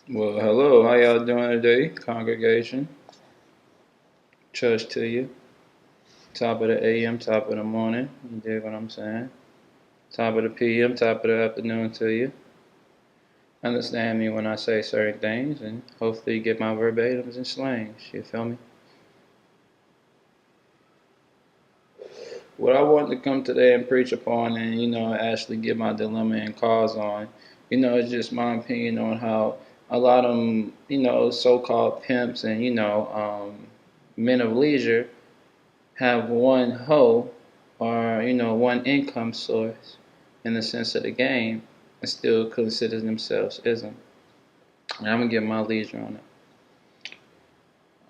Well, hello. How y'all doing today, congregation? Church to you. Top of the AM, top of the morning. You dig what I'm saying? Top of the PM, top of the afternoon to you. Understand me when I say certain things, and hopefully you get my verbatims and slangs. You feel me? What I want to come today and preach upon, and actually get my dilemma and cause on, it's just my opinion on how a lot of them, so-called pimps and men of leisure have one hoe or one income source in the sense of the game and still consider themselves ism. And I'm gonna get my leisure on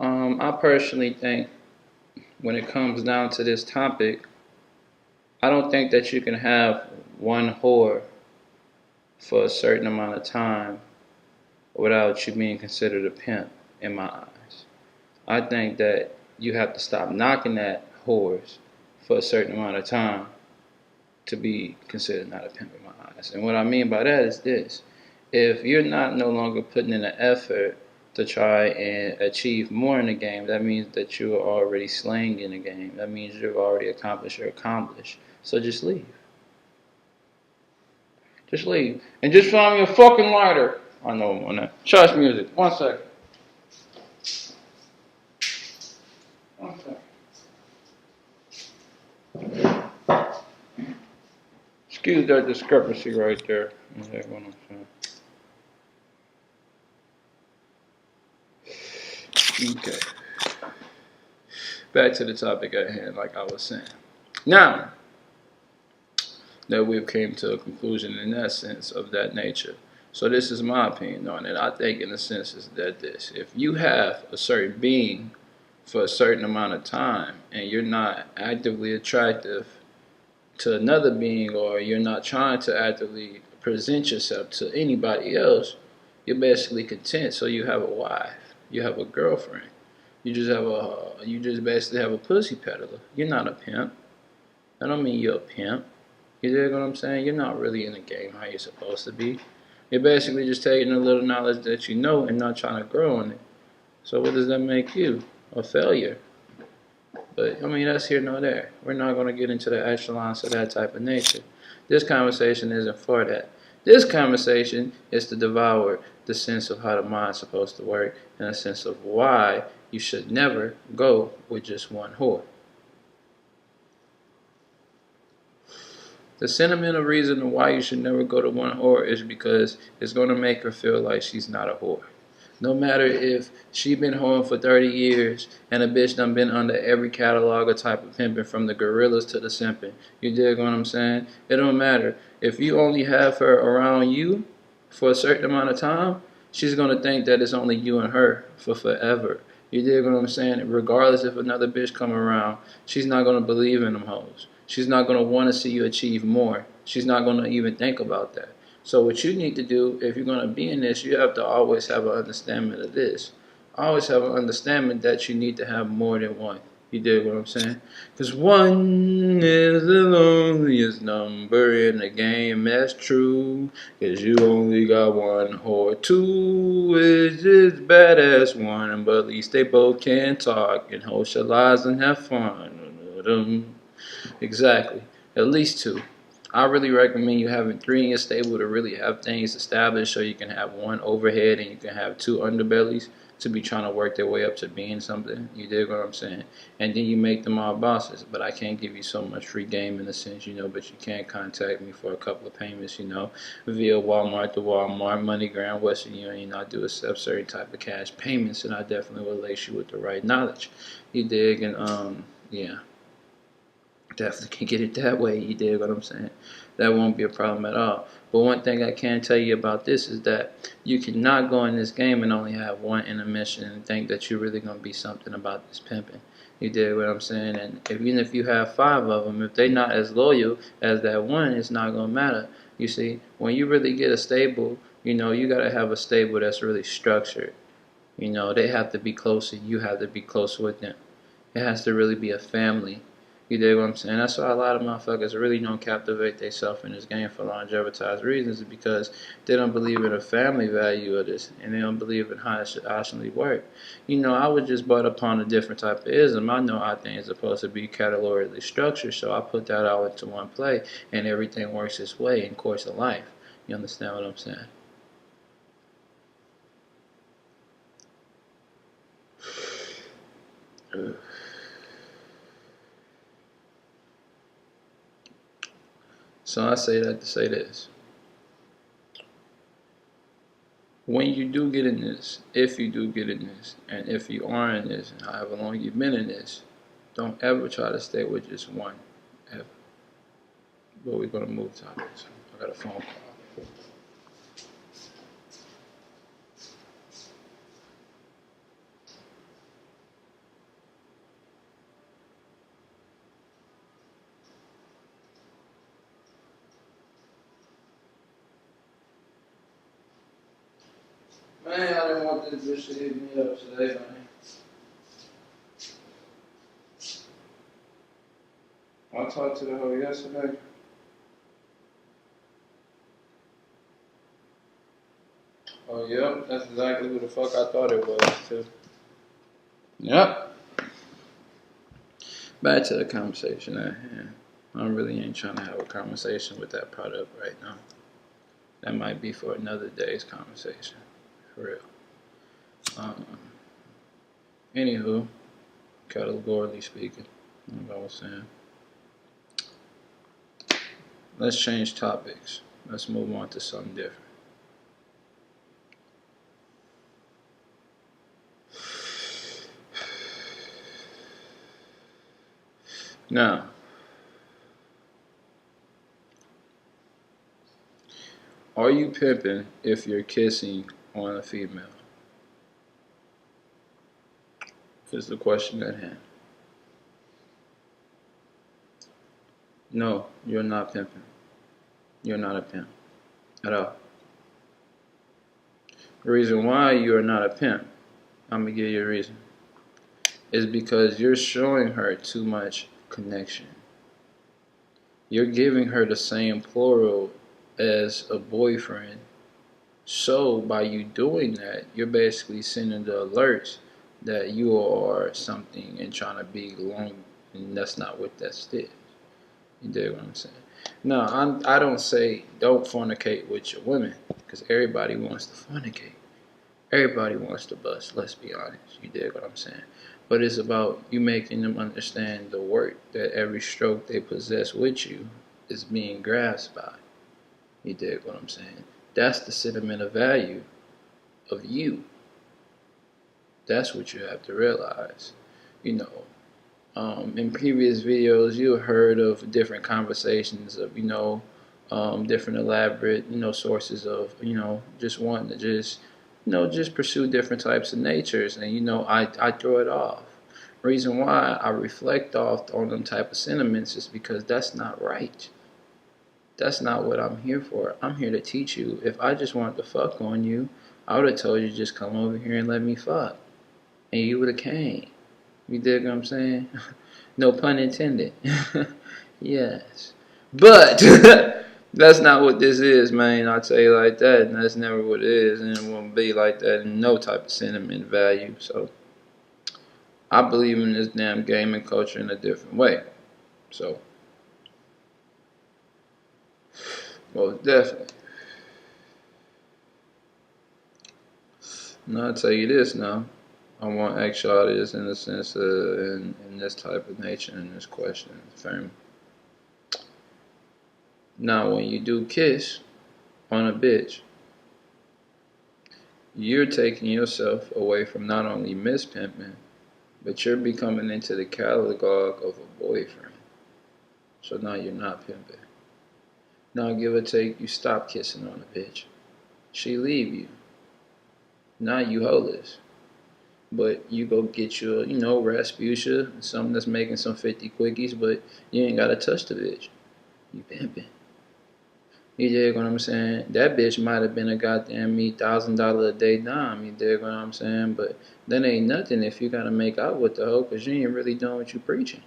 it. I personally think when it comes down to this topic, I don't think that you can have one whore for a certain amount of time without you being considered a pimp in my eyes. I think that you have to stop knocking at whores for a certain amount of time to be considered not a pimp in my eyes. And what I mean by that is this. If you're not no longer putting in an effort to try and achieve more in the game, that means that you are already slaying in the game. That means you've already accomplished your accomplished. So just leave. Just leave. And just find me a fucking lighter. I know I'm on that. Church music. 1 second. 1 second. Excuse that discrepancy right there. Okay, what I'm saying. Okay. Back to the topic at hand, like I was saying. Now that we've came to a conclusion in that sense of that nature. So this is my opinion on it. I think in a sense is that this. If you have a certain being for a certain amount of time and you're not actively attractive to another being or you're not trying to actively present yourself to anybody else, you're basically content. So you have a wife, you have a girlfriend. You just basically have a pussy peddler. You're not a pimp. I don't mean you're a pimp. You dig what I'm saying? You're not really in the game how you're supposed to be. You're basically just taking the little knowledge that you know and not trying to grow in it. So what does that make you? A failure. But I mean that's here nor there. We're not going to get into the echelons of that type of nature. This conversation isn't for that. This conversation is to devour the sense of how the mind's supposed to work and a sense of why you should never go with just one whore. The sentimental reason why you should never go to one whore is because it's going to make her feel like she's not a whore. No matter if she been whoring for 30 years and a bitch done been under every catalog or type of pimping from the gorillas to the simping. You dig what I'm saying? It don't matter. If you only have her around you for a certain amount of time, she's going to think that it's only you and her for forever. You dig what I'm saying? Regardless if another bitch come around, she's not going to believe in them hoes. She's not going to want to see you achieve more. She's not going to even think about that. So what you need to do, if you're going to be in this, you have to always have an understanding of this. Always have an understanding that you need to have more than one. You dig what I'm saying? Because one is the loneliest number in the game. That's true. Because you only got one whore. Two is just badass one. But at least they both can talk and socialize and have fun. Exactly. At least two. I really recommend you having three in your stable to really have things established so you can have one overhead and you can have two underbellies to be trying to work their way up to being something. You dig what I'm saying? And then you make them all bosses. But I can't give you so much free game in a sense, but you can contact me for a couple of payments, via Walmart to Walmart, MoneyGram, Western Union. I do accept certain type of cash payments and I definitely will lace you with the right knowledge. You dig? And yeah. Definitely can get it that way, you dig what I'm saying? That won't be a problem at all. But one thing I can tell you about this is that you cannot go in this game and only have one intermission and think that you're really going to be something about this pimping. You dig what I'm saying? And even if you have 5 of them, if they're not as loyal as that one, it's not going to matter. You see, when you really get a stable, you got to have a stable that's really structured. They have to be close and you have to be close with them. It has to really be a family. You dig what I'm saying? That's why a lot of motherfuckers really don't captivate themselves in this game for longevitized reasons, is because they don't believe in the family value of this, and they don't believe in how it should actually work. You know, I was just brought upon a different type of ism. I know how things are supposed to be categorically structured, so I put that all into one play, and everything works its way in course of life. You understand what I'm saying? So I say that to say this. When you do get in this, if you do get in this, and if you are in this, and however long you've been in this, don't ever try to stay with just one, ever. But we're going to move topics. I got a phone call. Man, I didn't want this bitch to hit me up today, man. I talked to the hoe yesterday. Oh, yep, that's exactly who the fuck I thought it was, too. Yep. Back to the conversation at hand. I really ain't trying to have a conversation with that product right now. That might be for another day's conversation. For real. Anywho, categorically speaking, like I was saying, let's change topics. Let's move on to something different. Now, are you pimping if you're kissing on a female? Is the question at hand. No, you're not pimping. You're not a pimp at all. The reason why you are not a pimp, I'm going to give you a reason, is because you're showing her too much connection. You're giving her the same plural as a boyfriend. So by you doing that, you're basically sending the alerts that you are something and trying to be long, and that's not what that is. You dig what I'm saying? No, I don't say don't fornicate with your women, because everybody wants to fornicate. Everybody wants to bust, let's be honest. You dig what I'm saying? But it's about you making them understand the work that every stroke they possess with you is being grasped by. You dig what I'm saying? That's the sentimental value of you. That's what you have to realize. You know, in previous videos, you heard of different conversations of, different elaborate, sources of, just wanting to just pursue different types of natures. And, I throw it off. Reason why I reflect off on them type of sentiments is because that's not right. That's not what I'm here for. I'm here to teach you. If I just wanted to fuck on you, I would have told you just come over here and let me fuck. And you would have came. You dig what I'm saying? No pun intended. Yes. But that's not what this is, man. I'll tell you like that. And that's never what it is. And it won't be like that in no type of sentiment value. So I believe in this damn gaming culture in a different way. So, well, definitely. Now I'll tell you this now. I want to ask y'all this in the sense of in this type of nature in this question, fam. Now, when you do kiss on a bitch, you're taking yourself away from not only miss pimping, but you're becoming into the catalog of a boyfriend. So now you're not pimping. Now, give or take, you stop kissing on a bitch. She leave you. Now you holeless. But you go get your, Rasputia, something that's making some 50 quickies, but you ain't gotta touch the bitch. You pimping. You dig what I'm saying? That bitch might have been a goddamn me $1,000 a day dime. You dig what I'm saying? But that ain't nothing if you gotta make out with the hoe, cause you ain't really doing what you preaching.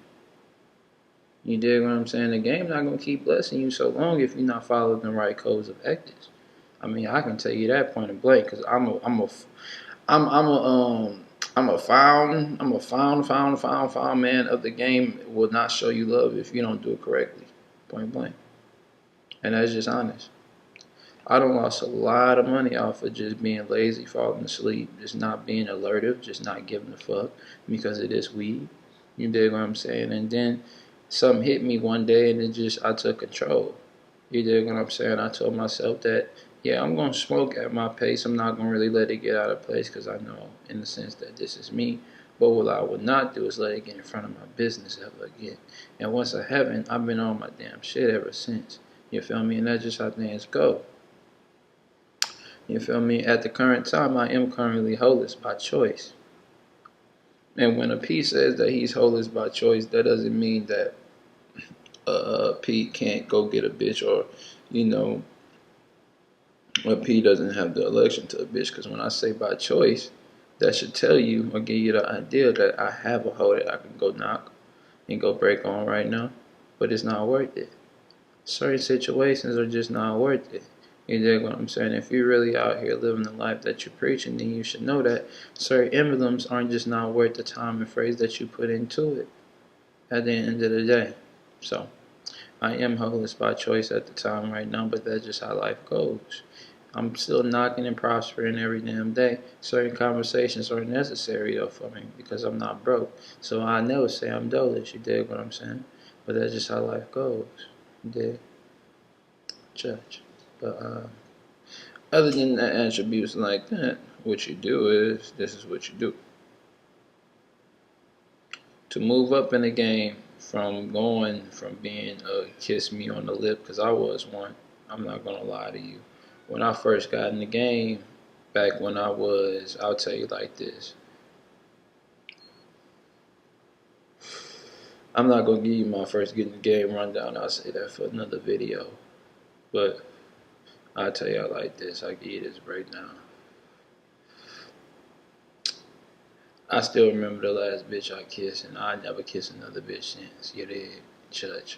You dig what I'm saying? The game's not gonna keep blessing you so long if you're not following the right codes of ethics. I mean, I can tell you that point of blank because I'm a found man of the game. It will not show you love if you don't do it correctly, point blank, and that's just honest. I done lost a lot of money off of just being lazy, falling asleep, just not being alertive, just not giving a fuck because of this weed. You dig what I'm saying? And then something hit me one day and I took control. You dig what I'm saying? I told myself that, yeah, I'm going to smoke at my pace. I'm not going to really let it get out of place because I know in the sense that this is me. But what I would not do is let it get in front of my business ever again. And once I haven't, I've been on my damn shit ever since. You feel me? And that's just how things go. You feel me? At the current time, I am currently homeless by choice. And when a P says that he's homeless by choice, that doesn't mean that P can't go get a bitch or, you know, a P doesn't have the election to a bitch. Because when I say by choice, that should tell you or give you the idea that I have a hoe that I can go knock and go break on right now. But it's not worth it. Certain situations are just not worth it. You dig what I'm saying? If you're really out here living the life that you're preaching, then you should know that certain emblems aren't just not worth the time and phrase that you put into it at the end of the day. So, I am homeless by choice at the time right now, but that's just how life goes. I'm still knocking and prospering every damn day. Certain conversations are necessary though for me because I'm not broke. So I never say I'm dolish, you dig what I'm saying? But that's just how life goes. You dig? Church. But other than the attributes like that, what you do is this is what you do. To move up in the game from going from being a kiss me on the lip, because I was one, I'm not gonna lie to you. When I first got in the game, back when I'll tell you like this. I'm not gonna give you my first get in the game rundown. I'll say that for another video. But I'll tell y'all like this. I'll give you this breakdown. I still remember the last bitch I kissed, and I never kissed another bitch since. You did, Chuuch.